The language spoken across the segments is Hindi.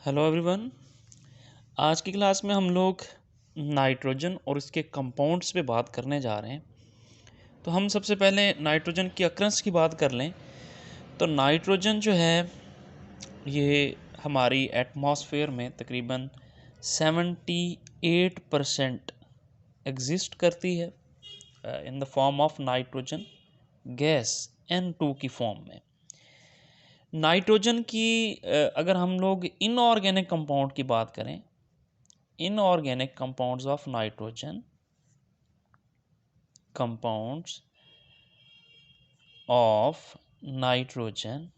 Hello everyone. आज की क्लास में हम लोग नाइट्रोजन और इसके कंपाउंड्स पे बात करने जा रहे हैं। तो हम सबसे पहले नाइट्रोजन की अक्रंस की बात कर लें। तो नाइट्रोजन जो है ये हमारी एटमॉस्फेयर में तकरीबन 78% एग्जिस्ट करती है in the form of nitrogen gas N2 की फॉर्म में। नाइट्रोजन की अगर हम लोग इनऑर्गेनिक कंपाउंड की बात करें, inorganic compounds of nitrogen compounds of nitrogen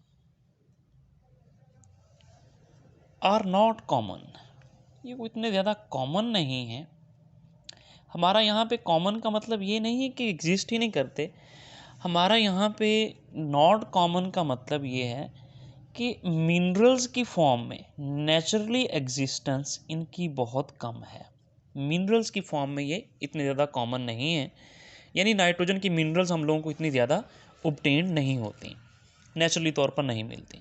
are not common। ये इतने ज़्यादा कॉमन नहीं है। हमारा यहाँ पे कॉमन का मतलब ये नहीं है कि एग्जिस्ट ही नहीं करते। हमारा यहाँ पे नॉट कॉमन का मतलब ये है कि मिनरल्स की फॉर्म में नेचुरली एग्जिस्टेंस इनकी बहुत कम है। मिनरल्स की फॉर्म में ये इतने ज़्यादा कॉमन नहीं है, यानी नाइट्रोजन की मिनरल्स हम लोगों को इतनी ज़्यादा ऑब्टेन नहीं होती, नेचुरली तौर पर नहीं मिलती।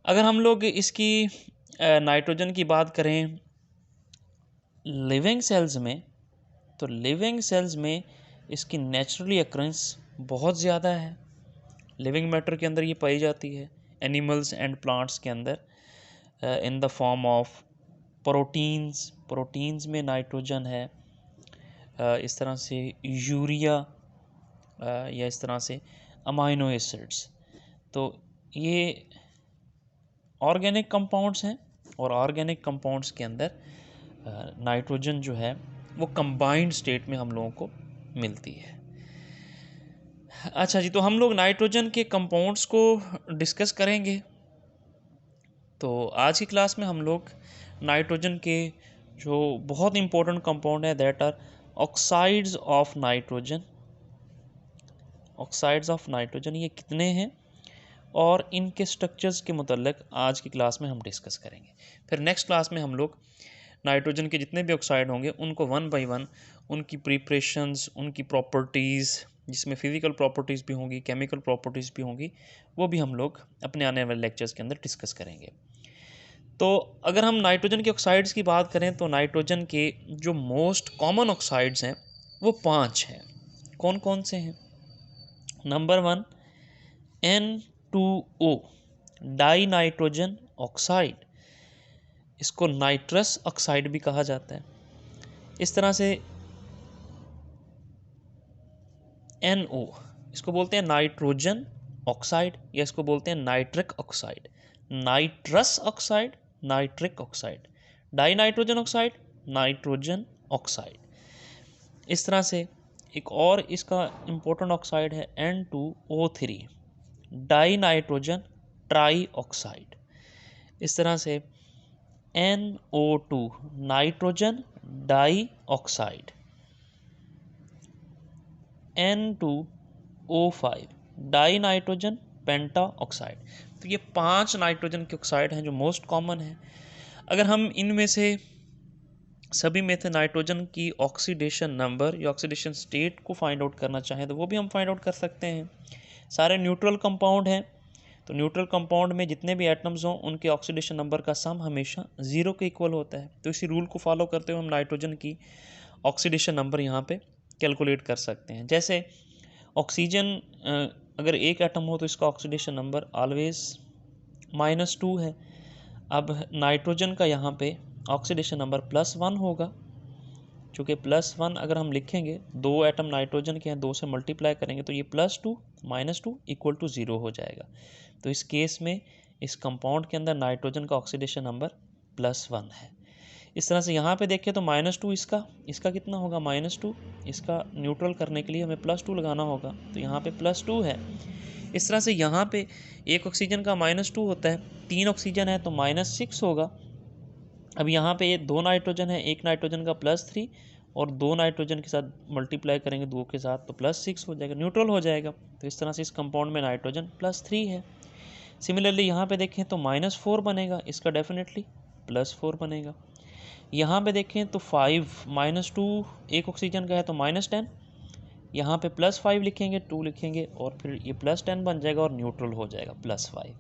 अगर हम लोग इसकी नाइट्रोजन की बात करें लिविंग सेल्स में, तो लिविंग सेल्स में इसकी नेचुरली अक्रेंस बहुत ज़्यादा है। लिविंग मैटर के अंदर ये पाई जाती है, एनिमल्स एंड प्लांट्स के अंदर in the form of proteins में नाइट्रोजन है। इस तरह से यूरिया या इस तरह से अमाइनो एसिड्स। तो ये ऑर्गेनिक कंपाउंड्स हैं और ऑर्गेनिक कंपाउंड्स के अंदर नाइट्रोजन जो है वो कंबाइंड स्टेट में हम लोगों को मिलती है। अच्छा जी, तो हम लोग नाइट्रोजन के कंपाउंड्स को डिस्कस करेंगे। तो आज की क्लास में हम लोग नाइट्रोजन के जो बहुत इंपॉर्टेंट कंपाउंड है that are oxides of nitrogen. Oxides of nitrogen ये कितने हैं और इनके स्ट्रक्चर्स के मुतल्लिक आज की क्लास में हम डिस्कस करेंगे। फिर नेक्स्ट क्लास में हम लोग नाइट्रोजन के जितने भी ऑक्साइड होंगे उनको वन बाय वन उनकी प्रिपरेशंस, उनकी प्रॉपर्टीज़, जिसमें फिज़िकल प्रॉपर्टीज़ भी होंगी, केमिकल प्रॉपर्टीज़ भी होंगी, वो भी हम लोग अपने आने वाले लेक्चर्स के अंदर डिस्कस करेंगे। तो अगर हम नाइट्रोजन के ऑक्साइड्स की बात करें तो नाइट्रोजन के जो मोस्ट कॉमन ऑक्साइड्स हैं वो 5 हैं। कौन कौन से हैं? Number 1 N2O die nitrogen oxide, इसको नाइट्रस ऑक्साइड भी कहा जाता है। इस तरह से NO, इसको बोलते हैं नाइट्रोजन ऑक्साइड या इसको बोलते हैं nitric oxide. Nitrous oxide, nitric oxide, die nitrogen oxide, nitrogen oxide. इस तरह से एक और इसका इम्पोर्टेंट ऑक्साइड है N2O3 die nitrogen try oxide. इस तरह से NO2 nitrogen dioxide, N2O5 dinitrogen penta oxide. तो ये 5 नाइट्रोजन के ऑक्साइड हैं जो मोस्ट कॉमन है। अगर हम इनमें से सभी में से नाइट्रोजन की ऑक्सीडेशन नंबर या ऑक्सीडेशन स्टेट को फाइंड आउट करना चाहें तो वो भी हम फाइंड आउट कर सकते हैं। सारे न्यूट्रल कंपाउंड हैं, तो न्यूट्रल कंपाउंड में जितने भी एटम्स हों उनके ऑक्सीडेशन नंबर का सम हमेशा 0 के इक्वल होता है। तो इसी रूल को फॉलो करते हुए हम नाइट्रोजन की ऑक्सीडेशन नंबर यहाँ पे कैलकुलेट कर सकते हैं। जैसे ऑक्सीजन अगर एक एटम हो तो इसका ऑक्सीडेशन नंबर ऑलवेज -2 है। अब नाइट्रोजन का यहाँ पे ऑक्सीडेशन नंबर +1 होगा। चूँकि +1 अगर हम लिखेंगे, 2 एटम नाइट्रोजन के हैं, 2 से मल्टीप्लाई करेंगे तो ये +2 -2 = 0 हो जाएगा। तो इस केस में इस कंपाउंड के अंदर नाइट्रोजन का ऑक्सीडेशन नंबर +1 है। इस तरह से यहाँ पे देखें तो -2 इसका कितना होगा? -2। इसका न्यूट्रल करने के लिए हमें +2 लगाना होगा, तो यहाँ पे +2 है। इस तरह से यहाँ पे एक ऑक्सीजन का -2 होता है, 3 ऑक्सीजन है तो -6 होगा। अब यहाँ पे 2 नाइट्रोजन है, एक नाइट्रोजन का +3 और 2 नाइट्रोजन के साथ मल्टीप्लाई करेंगे 2 के साथ तो +6 हो जाएगा, न्यूट्रल हो जाएगा। तो इस तरह से इस कंपाउंड में नाइट्रोजन +3 है। सिमिलरली यहाँ पे देखें तो -4 बनेगा, इसका डेफिनेटली +4 बनेगा। यहाँ पे देखें तो 5 -2 एक ऑक्सीजन का है तो -10, यहाँ पे +5 लिखेंगे, 2 लिखेंगे और फिर ये +10 बन जाएगा और न्यूट्रल हो जाएगा +5।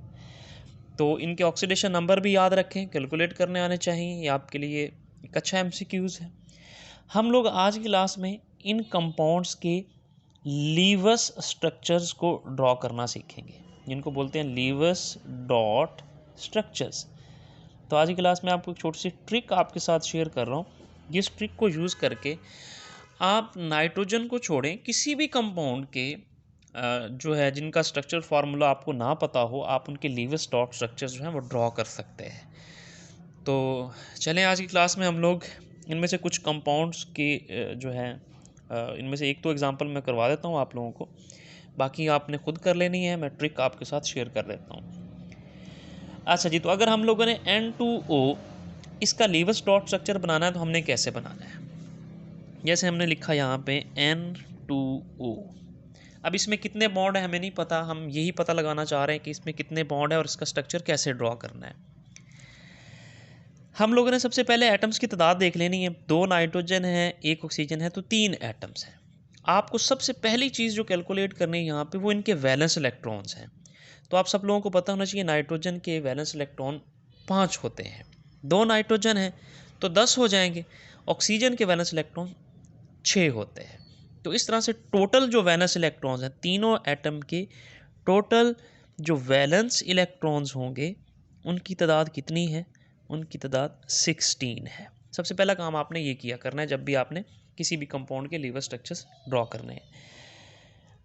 तो इनके ऑक्सीडेशन नंबर भी याद रखें, कैलकुलेट करने आने चाहिए, ये आपके लिए एक अच्छा एमसीक्यूज है। हम लोग आज की क्लास में इन कंपाउंड्स के लीवस स्ट्रक्चर्स को ड्रॉ करना सीखेंगे, जिनको बोलते हैं लीवस डॉट स्ट्रक्चर्स। तो आज की क्लास में आपको एक छोटी सी ट्रिक आपके साथ शेयर कर रहा हूँ। जिस ट्रिक को यूज़ करके आप नाइट्रोजन को छोड़ें, किसी भी कंपाउंड के जो है जिनका स्ट्रक्चर फार्मूला आपको ना पता हो, आप उनके लीवस डॉट स्ट्रक्चर्स जो हैं वो ड्रॉ कर सकते हैं। तो चलें आज की क्लास में हम लोग इनमें से कुछ कंपाउंड्स के जो हैं इनमें से एक तो एग्जांपल मैं करवा देता हूँ आप लोगों को, बाकी आपने खुद कर लेनी है, मैं ट्रिक आपके साथ शेयर कर देता हूँ। अच्छा जी, तो अगर हम लोगों ने N2O इसका लीवस डॉट स्ट्रक्चर बनाना है तो हमने कैसे बनाना है? जैसे हमने लिखा यहाँ पे N2O। अब इसमें कितने बॉन्ड है हमें नहीं पता, हम यही पता लगाना चाह रहे हैं कि इसमें कितने बॉन्ड है और इसका स्ट्रक्चर कैसे ड्रॉ करना है। हम लोगों ने सबसे पहले एटम्स की तादाद देख लेनी है। 2 नाइट्रोजन है, 1 ऑक्सीजन है, तो 3 एटम्स हैं। आपको सबसे पहली चीज़ जो कैलकुलेट करनी है यहाँ पे वो इनके वैलेंस इलेक्ट्रॉन्स हैं। तो आप सब लोगों को पता होना चाहिए नाइट्रोजन के वैलेंस इलेक्ट्रॉन 5 होते हैं। 2 नाइट्रोजन है तो 10 हो जाएंगे। ऑक्सीजन के वैलेंस इलेक्ट्रॉन 6 होते हैं। तो इस तरह से टोटल जो वैलेंस इलेक्ट्रॉन्स हैं, तीनों एटम के टोटल जो वैलेंस इलेक्ट्रॉन्स होंगे उनकी तादाद कितनी है? उनकी तादाद 16 है। सबसे पहला काम आपने ये किया करना है जब भी आपने किसी भी कंपाउंड के लीवर स्ट्रक्चर्स ड्रॉ करने हैं।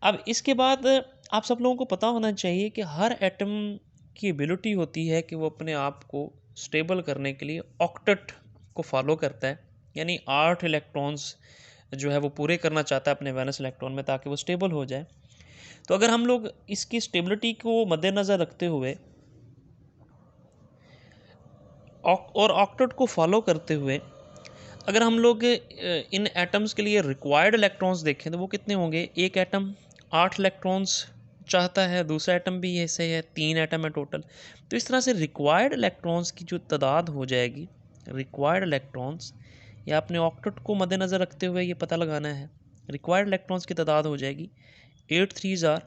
अब इसके बाद आप सब लोगों को पता होना चाहिए कि हर एटम की एबिलिटी होती है कि वो अपने आप को स्टेबल करने के लिए ऑक्टेट को फॉलो करता है, यानी 8 इलेक्ट्रॉन्स जो है वो पूरे करना चाहता है अपने वैलेंस इलेक्ट्रॉन में ताकि वो स्टेबल हो जाए। तो अगर हम लोग इसकी स्टेबिलिटी को मद्देनज़र रखते हुए और ऑक्टेट को फॉलो करते हुए अगर हम लोग इन एटम्स के लिए रिक्वायर्ड इलेक्ट्रॉन्स देखें तो वो कितने होंगे? एक एटम 8 इलेक्ट्रॉन्स चाहता है, दूसरा एटम भी ऐसे है, 3 एटम है टोटल। तो इस तरह से रिक्वायर्ड इलेक्ट्रॉन्स की जो तादाद हो जाएगी, रिक्वायर्ड इलेक्ट्रॉन्स, या अपने ऑक्टेट को मद्देनज़र रखते हुए ये पता लगाना है, रिक्वायर्ड इलेक्ट्रॉन्स की तादाद हो जाएगी 8 3s are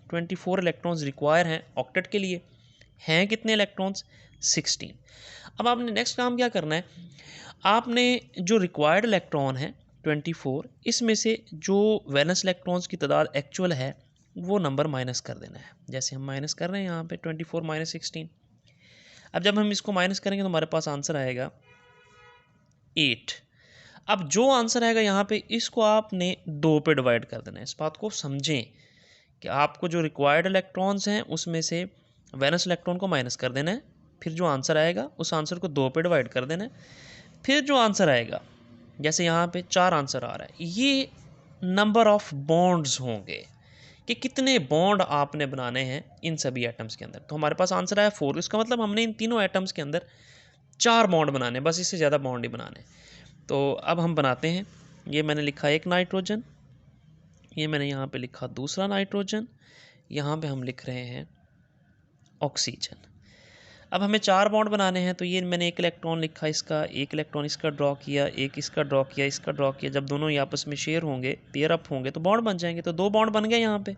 24 इलेक्ट्रॉन्स रिक्वायर हैं ऑक्टेट के लिए। हैं कितने इलेक्ट्रॉन्स? 16। अब आपने नेक्स्ट काम क्या करना है, आपने जो रिक्वायर्ड इलेक्ट्रॉन है 24, इसमें से जो वैलेंस इलेक्ट्रॉन्स की तादाद एक्चुअल है वो नंबर माइनस कर देना है। जैसे हम माइनस कर रहे हैं यहाँ पे 24 माइनस 16। अब जब हम इसको माइनस करेंगे तो हमारे पास आंसर आएगा 8। अब जो आंसर आएगा यहाँ पे इसको आपने 2 पे डिवाइड कर देना है। इस बात को समझें कि आपको जो रिक्वायर्ड इलेक्ट्रॉन्स हैं उसमें से वैलेंस इलेक्ट्रॉन को माइनस कर देना है, फिर जो आंसर आएगा उस आंसर को 2 पे डिवाइड कर देना है, फिर जो आंसर आएगा, जैसे यहाँ पे 4 आंसर आ रहा है, ये नंबर ऑफ बॉन्ड्स होंगे कि कितने बॉन्ड आपने बनाने हैं इन सभी एटम्स के अंदर। तो हमारे पास आंसर आया 4। इसका मतलब हमने इन तीनों एटम्स के अंदर 4 बॉन्ड बनाने, बस इससे ज़्यादा बॉन्ड ही बनाने। तो अब हम बनाते हैं। ये मैंने लिखा एक नाइट्रोजन, ये मैंने यहाँ पे लिखा दूसरा नाइट्रोजन, यहाँ पे हम लिख रहे हैं ऑक्सीजन। अब हमें 4 बॉन्ड बनाने हैं, तो ये मैंने एक इलेक्ट्रॉन लिखा इसका, एक इलेक्ट्रॉन इसका ड्रॉ किया, एक इसका ड्रॉ किया, इसका ड्रॉ किया। जब दोनों ही आपस में शेयर होंगे, पेयर अप होंगे तो बॉन्ड बन जाएंगे। तो 2 बॉन्ड बन गए यहाँ पे।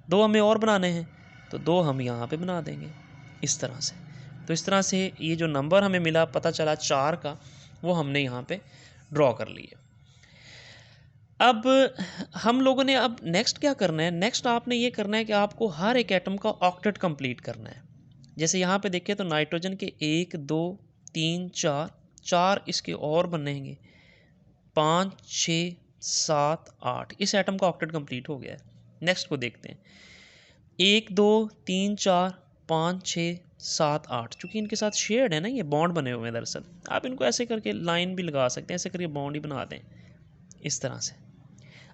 2 हमें और बनाने हैं तो 2 हम यहाँ पे बना देंगे इस तरह से। तो इस तरह से ये जो नंबर हमें मिला, पता चला 4 का, वो हमने यहाँ पे ड्रॉ कर लिए। अब हम लोगों ने अब नेक्स्ट क्या करना है, नेक्स्ट आपने ये करना है कि आपको हर एक एटम का ऑक्टेट कंप्लीट करना है। जैसे यहाँ पे देखिए तो नाइट्रोजन के 1 2 3 4 इसके और बनेंगे, 5 6 7 8। इस एटम का ऑक्टेट कंप्लीट हो गया है। नेक्स्ट को देखते हैं, 1 2 3 4 5 6 7 8। चूँकि इनके साथ शेयर्ड है ना, ये बॉन्ड बने हुए हैं। दरअसल आप इनको ऐसे करके लाइन भी लगा सकते हैं, ऐसे करके बॉन्ड ही बना दें इस तरह से।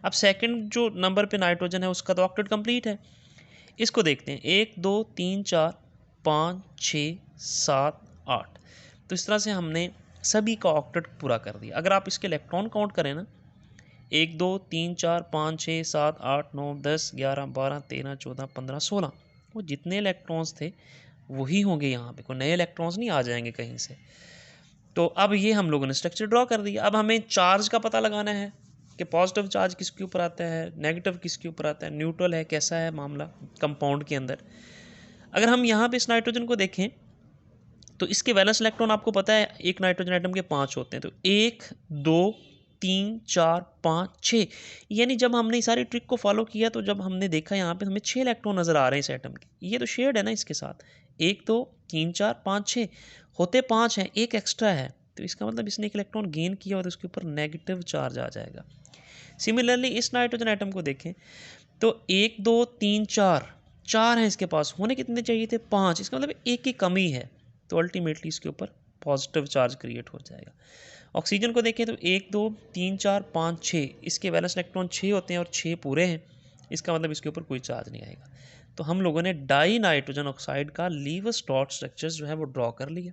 अब सेकंड जो नंबर पे नाइट्रोजन है उसका तो ऑक्टेट कंप्लीट है। इसको देखते हैं, 1 2 3 4 5 6 7 8। तो इस तरह से हमने सभी का ऑक्टेट पूरा कर दिया। अगर आप इसके इलेक्ट्रॉन काउंट करें ना, 1 2 3 4 5 6 7 8 9 10 11 12 13 14 15 16, वो जितने इलेक्ट्रॉन्स थे वही होंगे यहाँ पे, कोई नए इलेक्ट्रॉन्स नहीं आ जाएंगे कहीं से। तो अब ये हम लोगों ने स्ट्रक्चर ड्रॉ कर दिया। अब हमें चार्ज का पता लगाना है कि पॉजिटिव चार्ज किसके ऊपर आता है, नेगेटिव किसके ऊपर आता है, न्यूट्रल है, कैसा है मामला कंपाउंड के अंदर। अगर हम यहाँ पे इस नाइट्रोजन को देखें तो इसके वैलेंस इलेक्ट्रॉन आपको पता है एक नाइट्रोजन आइटम के 5 होते हैं, तो 1 2 3 4 5 6, यानी जब हमने सारी ट्रिक को फॉलो किया तो जब हमने देखा यहाँ पे हमें 6 इलेक्ट्रॉन नजर आ रहे हैं इस एटम के। ये तो शेयर्ड है ना इसके साथ, 1 2 3 4 5 6 होते 5 हैं, एक एक्स्ट्रा है, तो इसका मतलब इसने एक इलेक्ट्रॉन गेन किया और उसके ऊपर नेगेटिव चार्ज आ जाएगा। सिमिलरली इस नाइट्रोजन आइटम को देखें तो 1 2 3 4 हैं इसके पास, होने कितने चाहिए थे 5, इसका मतलब एक की कमी है, तो अल्टीमेटली इसके ऊपर पॉजिटिव चार्ज क्रिएट हो जाएगा। ऑक्सीजन को देखें तो 1 2 3 4 5 6, इसके वैलेंस इलेक्ट्रॉन 6 होते हैं और 6 पूरे हैं, इसका मतलब इसके ऊपर कोई चार्ज नहीं आएगा। तो हम लोगों ने डाई नाइट्रोजन ऑक्साइड का लीवस डॉट स्ट्रक्चर जो है वो ड्रॉ कर लिया।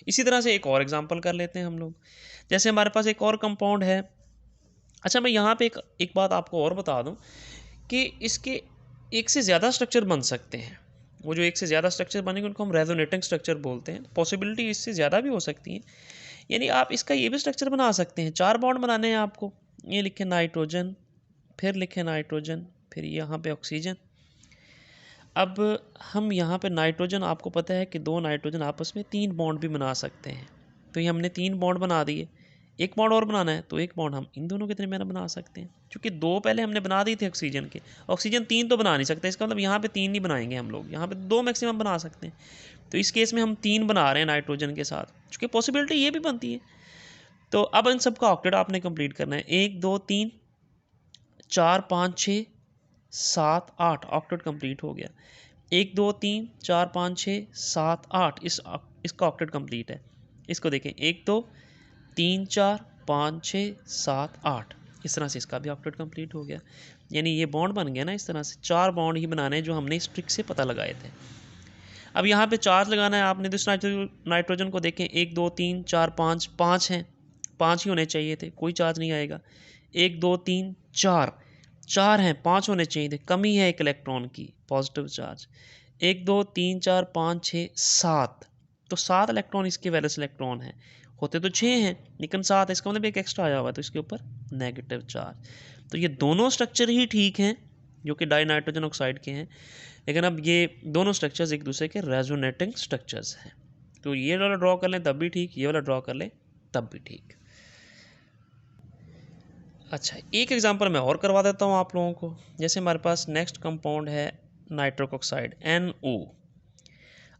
इसी तरह से एक और एग्जाम्पल कर लेते हैं हम लोग। जैसे हमारे पास एक और कंपाउंड है। अच्छा, मैं यहाँ पे एक बात आपको और बता दूँ कि इसके एक से ज़्यादा स्ट्रक्चर बन सकते हैं। वो जो एक से ज़्यादा स्ट्रक्चर बनेंगे उनको हम रेजोनेटिंग स्ट्रक्चर बोलते हैं। पॉसिबिलिटी इससे ज़्यादा भी हो सकती है, यानी आप इसका ये भी स्ट्रक्चर बना सकते हैं। 4 बॉन्ड बनाने हैं आपको, ये लिखे नाइट्रोजन, फिर लिखे नाइट्रोजन, फिर यहाँ पे ऑक्सीजन। अब हम यहाँ पे नाइट्रोजन, आपको पता है कि 2 नाइट्रोजन आपस में 3 बॉन्ड भी बना सकते हैं, तो ये हमने 3 बॉन्ड बना दिए। एक बॉन्ड और बनाना है तो एक बॉन्ड हम इन दोनों के दरमियान बना सकते हैं, क्योंकि 2 पहले हमने बना दी थी ऑक्सीजन के। ऑक्सीजन 3 तो बना नहीं सकते, इसका मतलब यहाँ पे 3 नहीं बनाएंगे हम लोग, यहाँ पे 2 मैक्सिमम बना सकते हैं। तो इस केस में हम 3 बना रहे हैं नाइट्रोजन के साथ, क्योंकि पॉसिबिलिटी ये भी बनती है। तो अब इन सब का ऑक्टेट आपने कंप्लीट करना है। 1 2 3 4 5 6 7 8, ऑक्टेट कंप्लीट हो गया। 1 2 3 4 5 6 7 8, इसका ऑक्टेट कंप्लीट है। इसको देखें 1 2 3 4 5 6 7 8, इस तरह से इसका भी ऑक्टेट कंप्लीट हो गया। यानी ये बॉन्ड बन गया ना, इस तरह से 4 बॉन्ड ही बनाने हैं जो हमने इस ट्रिक से पता लगाए थे। अब यहाँ पे चार्ज लगाना है आपने, तो इस नाइट्रोजन को देखें 1 2 3 4 5, 5 हैं, 5 ही होने चाहिए थे, कोई चार्ज नहीं आएगा। 1 2 3 4 हैं, 5 होने चाहिए थे, कमी है एक इलेक्ट्रॉन की, पॉजिटिव चार्ज। 1 2 3 4 5 6 7, तो 7 इलेक्ट्रॉन इसके वैलेंस इलेक्ट्रॉन हैं, होते तो 6 हैं लेकिन 7, इसका मतलब एक एक्स्ट्रा आया हुआ है, तो इसके ऊपर नेगेटिव चार्ज। तो ये दोनों स्ट्रक्चर ही ठीक हैं जो कि डाई नाइट्रोजन ऑक्साइड के हैं, लेकिन अब ये दोनों स्ट्रक्चर्स एक दूसरे के रेजोनेटिंग स्ट्रक्चर्स हैं। तो ये वाला ड्रॉ कर लें तब भी ठीक, ये वाला ड्रॉ कर लें तब भी ठीक। अच्छा, एक एग्जांपल मैं और करवा देता हूँ आप लोगों को। जैसे हमारे पास नेक्स्ट कंपाउंड है नाइट्रिक ऑक्साइड NO।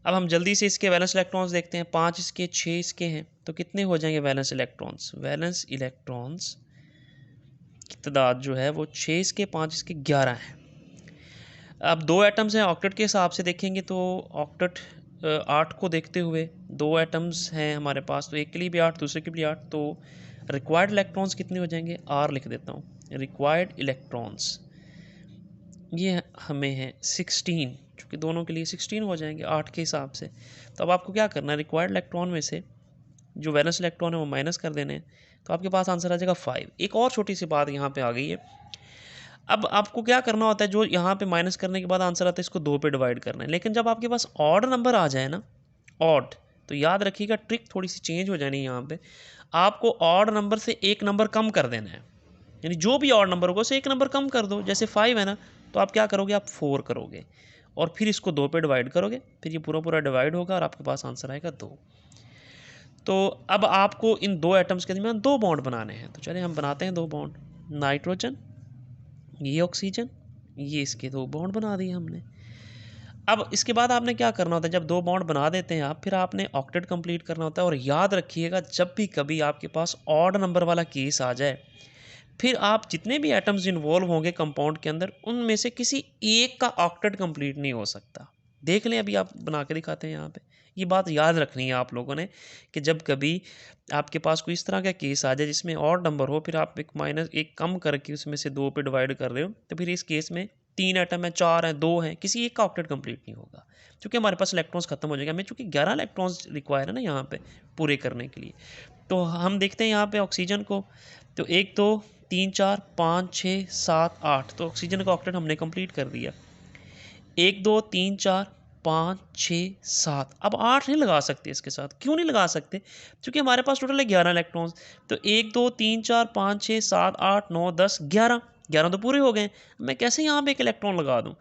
अब हम जल्दी से इसके वैलेंस इलेक्ट्रॉन्स देखते हैं। 5 इसके, 6 इसके हैं, तो कितने हो जाएंगे वैलेंस इलेक्ट्रॉन्स? वैलेंस इलेक्ट्रॉन्स की तादाद जो है वो 6 इसके, 5 इसके, 11 है। अब 2 एटम्स हैं, ऑक्टेट के हिसाब से देखेंगे तो ऑक्टेट 8 को देखते हुए 2 एटम्स हैं हमारे पास, तो एक के लिए भी 8, दूसरे के लिए 8, तो रिक्वायर्ड इलेक्ट्रॉन्स कितने हो जाएंगे? R लिख देता हूँ, रिक्वायर्ड इलेक्ट्रॉन्स ये हमें है 16, क्योंकि दोनों के लिए 16 हो जाएंगे 8 के हिसाब से। तो अब आपको क्या करना है, रिक्वायर्ड इलेक्ट्रॉन में से जो वैलेंस इलेक्ट्रॉन है वो माइनस कर देने हैं, तो आपके पास आंसर आ जाएगा 5। एक और छोटी सी बात यहाँ पे आ गई है। अब आपको क्या करना होता है, जो यहाँ पे माइनस करने के बाद आंसर आता है इसको 2 पे डिवाइड करना है, लेकिन जब आपके पास ऑड नंबर आ जाए ना, ऑड, तो याद रखिएगा ट्रिक थोड़ी सी चेंज हो जानी है। यहाँ पे आपको ऑड नंबर से एक नंबर कम कर देना है, यानी जो भी ऑड नंबर होगा उसे एक नंबर कम कर दो। जैसे 5 है ना, तो आप क्या करोगे, आप 4 करोगे और फिर इसको 2 पे डिवाइड करोगे, फिर ये पूरा पूरा डिवाइड होगा और आपके पास आंसर आएगा 2। तो अब आपको इन 2 एटम्स के दरमियान 2 बॉन्ड बनाने हैं, तो चलिए हम बनाते हैं 2 बॉन्ड। नाइट्रोजन, ये ऑक्सीजन, ये इसके 2 बॉन्ड बना दिए हमने। अब इसके बाद आपने क्या करना होता है, जब 2 बॉन्ड बना देते हैं आप, फिर आपने ऑक्टेट कंप्लीट करना होता है। और याद रखिएगा, जब भी कभी आपके पास ऑड नंबर वाला केस आ जाए, फिर आप जितने भी एटम्स इन्वॉल्व होंगे कंपाउंड के अंदर, उनमें से किसी एक का ऑक्टेट कंप्लीट नहीं हो सकता। देख लें, अभी आप बना के दिखाते हैं यहाँ पे। ये बात याद रखनी है आप लोगों ने कि जब कभी आपके पास कोई इस तरह का केस आ जाए जिसमें ऑड नंबर हो, फिर आप एक कम करके उसमें से 2 पे डिवाइड कर रहे हो, तो फिर इस केस में 3 एटम है, 4 हैं, 2 हैं, किसी एक का ऑक्टेट कंप्लीट नहीं होगा, क्योंकि हमारे पास इलेक्ट्रॉन्स खत्म हो जाएगा। हमें चूँकि 11 इलेक्ट्रॉन्स रिक्वायर है ना यहाँ पे पूरे करने के लिए। तो हम देखते हैं यहाँ पे ऑक्सीजन को, तो 1 2 3 4 5 6 7 8, तो ऑक्सीजन का ऑक्टेट हमने कंप्लीट कर दिया। 1 2 3 4 5 6 7, अब 8 नहीं लगा सकते इसके साथ। क्यों नहीं लगा सकते? क्योंकि हमारे पास टोटल है 11 इलेक्ट्रॉन्स। तो 1 2 3 4 5 6 7 8 9 10 11 तो पूरे हो गए। मैं कैसे यहाँ पे एक इलेक्ट्रॉन लगा दूँ?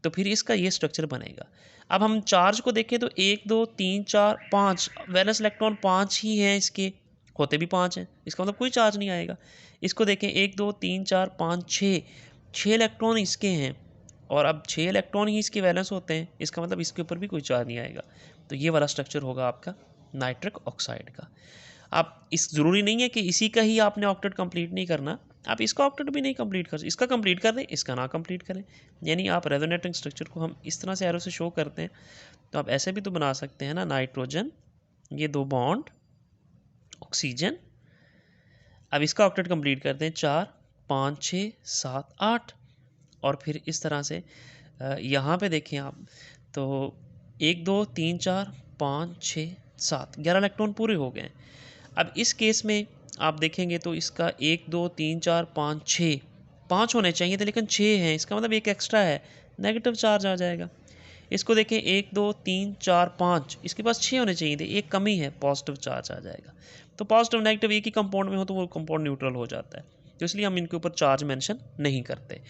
तो फिर इसका ये स्ट्रक्चर बनेगा। अब हम चार्ज को देखें तो 1 2 3 4 5 वैलेंस इलेक्ट्रॉन 5 ही हैं, इसके होते भी 5 हैं, इसका मतलब कोई चार्ज नहीं आएगा। इसको देखें 1 2 3 4 5 6 इलेक्ट्रॉन इसके हैं, और अब 6 इलेक्ट्रॉन ही इसके वैलेंस होते हैं, इसका मतलब इसके ऊपर भी कोई चार्ज नहीं आएगा। तो ये वाला स्ट्रक्चर होगा आपका नाइट्रिक ऑक्साइड का। आप इस ज़रूरी नहीं है कि इसी का ही आपने ऑक्टेट कंप्लीट नहीं करना, आप इसका ऑक्टेट भी नहीं कंप्लीट कर, इसका कंप्लीट कर दें, इसका ना कंप्लीट करें। यानी आप रेजोनेटिंग स्ट्रक्चर को हम इस तरह से एरो से शो करते हैं, तो आप ऐसे भी तो बना सकते हैं ना, नाइट्रोजन, ये 2 बॉन्ड, ऑक्सीजन। अब इसका ऑक्टेट कंप्लीट करते हैं, 4 5 6 7 8, और फिर इस तरह से यहाँ पे देखें आप तो 1 2 3 4 5 6 7 11 इलेक्ट्रॉन पूरे हो गए। अब इस केस में आप देखेंगे तो इसका 1 2 3 4 5 6 5 होने चाहिए थे, लेकिन 6 हैं, इसका मतलब एक एक्स्ट्रा है, नेगेटिव चार्ज आ जाएगा। इसको देखें 1 2 3 4 5, इसके पास 6 होने चाहिए थे, एक कमी है, पॉजिटिव चार्ज आ जाएगा। तो पॉजिटिव नेगेटिव एक ही कंपाउंड में हो तो वो कंपाउंड न्यूट्रल हो जाता है, तो इसलिए हम इनके ऊपर चार्ज मेंशन नहीं करते।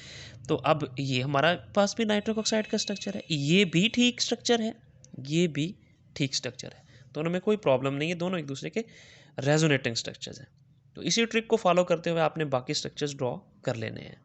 तो अब ये हमारा पास भी नाइट्रिक ऑक्साइड का स्ट्रक्चर है, ये भी ठीक स्ट्रक्चर है, ये भी ठीक स्ट्रक्चर है, दोनों में कोई प्रॉब्लम नहीं है, दोनों एक दूसरे के रेजोनेटिंग स्ट्रक्चर्स हैं। तो इसी ट्रिक को फॉलो करते हुए आपने बाकी स्ट्रक्चर्स ड्रॉ कर लेने हैं।